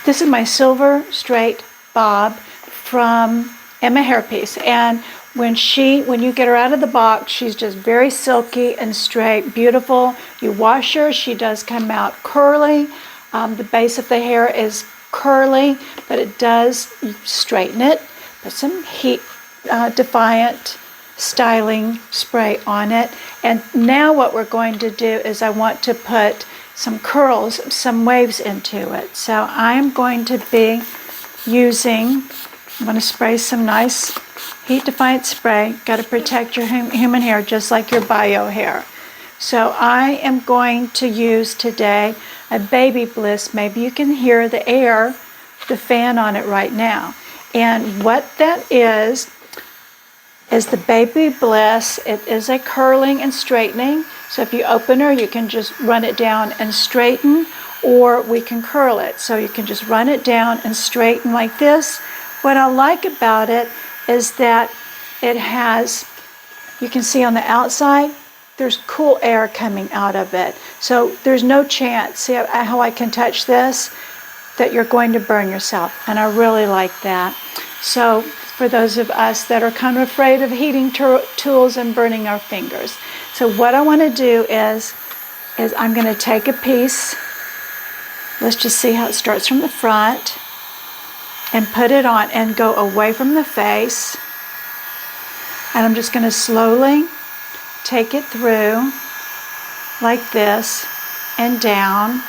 This is my silver straight bob from Emma Hairpiece, and when you get her out of the box, she's just very silky and straight, beautiful. You wash her, she does come out curly. The base of the hair is curly, but it does straighten it. Put some heat defiant styling spray on it. And now what we're going to do is I want to put some curls, some waves into it. So I'm going to be using, I'm going to spray some nice heat defiant spray. Got to protect your human hair just like your bio hair. So I am going to use today a Baby Bliss. Maybe you can hear the air, the fan on it right now. And what that is the Baby Bliss. It is a curling and straightening. So if you open her, you can just run it down and straighten, or we can curl it. So you can just run it down and straighten like this. What I like about it is that it has, you can see on the outside, there's cool air coming out of it. So there's no chance, see how I can touch this, that you're going to burn yourself. And I really like that. So for those of us that are kind of afraid of heating tools and burning our fingers. So what I want to do is I'm going to take a piece, let's just see how it starts from the front, and put it on and go away from the face. And I'm just going to slowly take it through like this and down.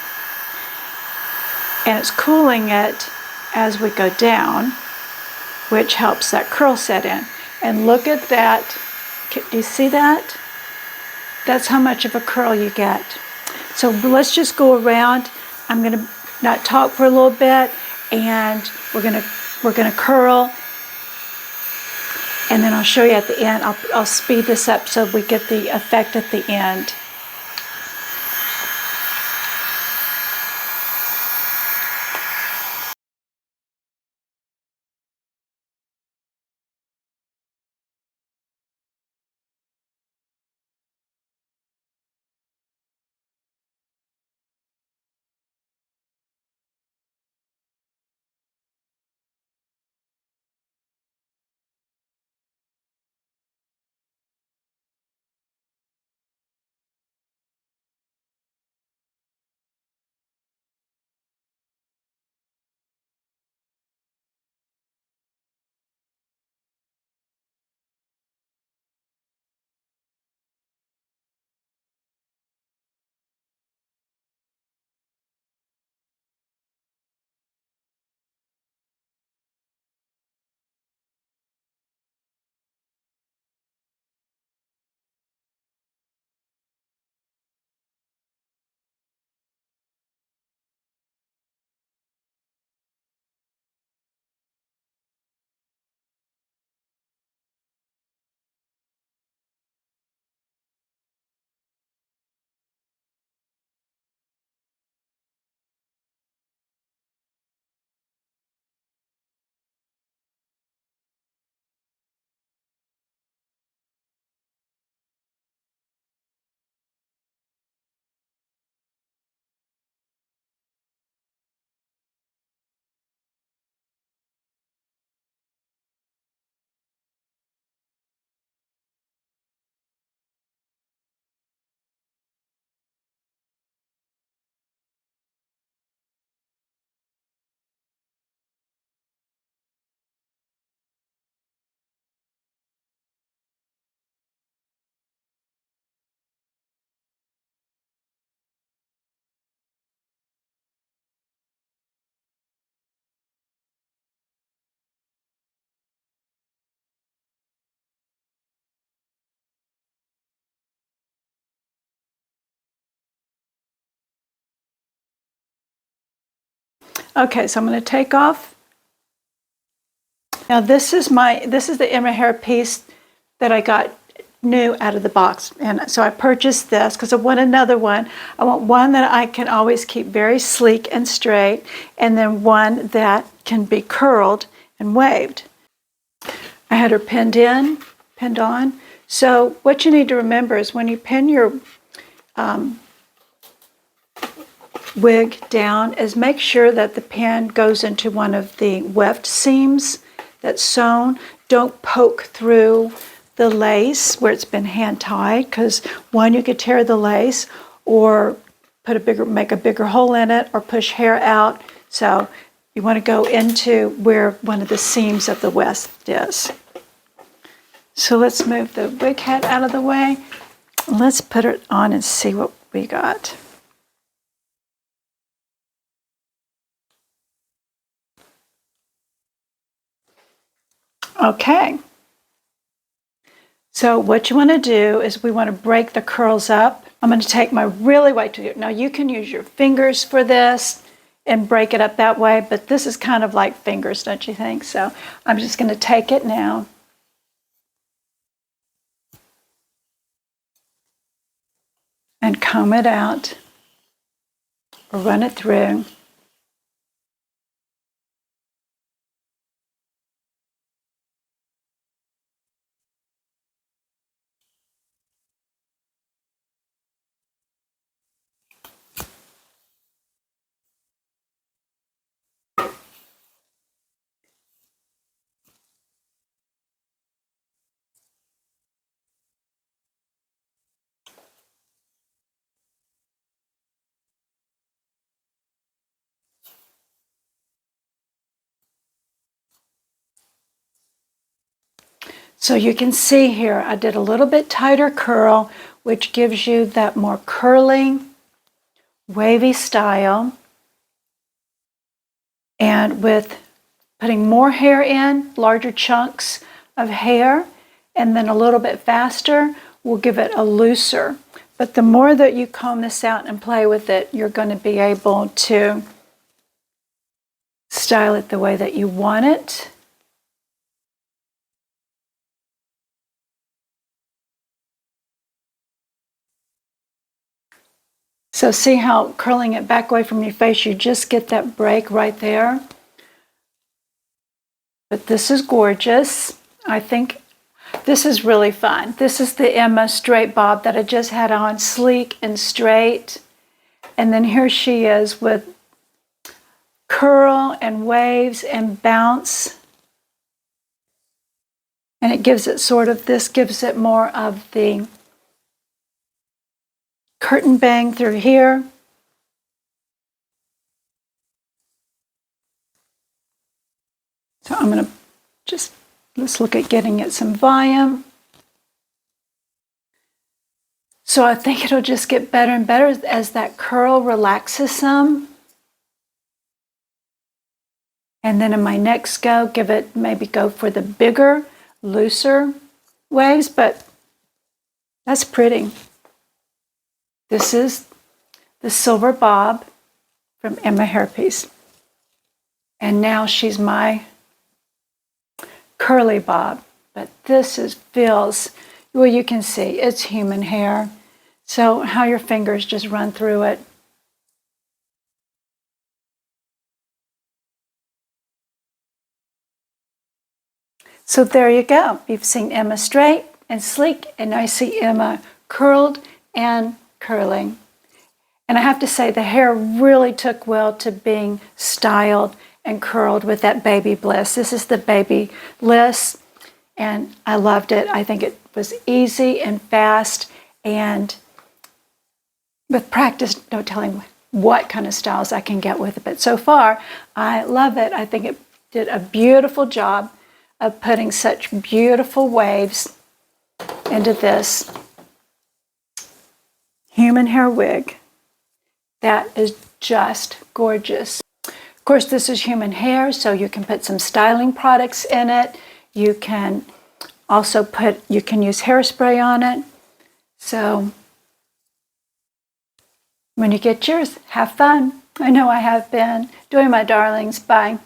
And it's cooling it as we go down, which helps that curl set in. And look at that. Do you see that? That's how much of a curl you get. So let's just go around. I'm going to not talk for a little bit, and we're going to curl, and then I'll show you at the end. I'll speed this up so we get the effect at the end. Okay, so I'm going to take off. Now this is the Emma Hairpiece that I got new out of the box, and so I purchased this because I want another one. I want one that I can always keep very sleek and straight, and then one that can be curled and waved. I had her pinned on. So what you need to remember is when you pin your wig down is make sure that the pin goes into one of the weft seams that's sewn. Don't poke through the lace where it's been hand tied, because one, you could tear the lace or make a bigger hole in it or push hair out. So you want to go into where one of the seams of the weft is. So let's move the wig head out of the way. Let's put it on and see what we got. Okay. So what you want to do is we want to break the curls up. I'm going to take my really white tool. Now you can use your fingers for this and break it up that way, but this is kind of like fingers, don't you think? So I'm just going to take it now. And comb it out or run it through. So you can see here, I did a little bit tighter curl, which gives you that more curly, wavy style. And with putting more hair in, larger chunks of hair, and then a little bit faster, will give it a looser. But the more that you comb this out and play with it, you're going to be able to style it the way that you want it. So see how curling it back away from your face, you just get that break right there. But this is gorgeous. I think this is really fun. This is the Emma straight bob that I just had on, sleek and straight. And then here she is with curl and waves and bounce. And it gives it sort of, this gives it more of the curtain bang through here. So I'm going to just, let's look at getting it some volume. So I think it'll just get better and better as that curl relaxes some. And then in my next go, maybe go for the bigger, looser waves, but that's pretty. This is the silver bob from Emma Hairpiece. And now she's my curly bob. But this feels, well, you can see it's human hair. So how your fingers just run through it. So there you go. You've seen Emma straight and sleek, and now you see Emma curled and curling. And I have to say, the hair really took well to being styled and curled with that Baby Bliss. This is the Baby Bliss, and I loved it. I think it was easy and fast, and with practice, no telling what kind of styles I can get with it. But so far, I love it. I think it did a beautiful job of putting such beautiful waves into this human hair wig. That is just gorgeous. Of course, this is human hair, so you can put some styling products in it. You can also you can use hairspray on it. So when you get yours, have fun. I know I have been. Doing my darlings. Bye.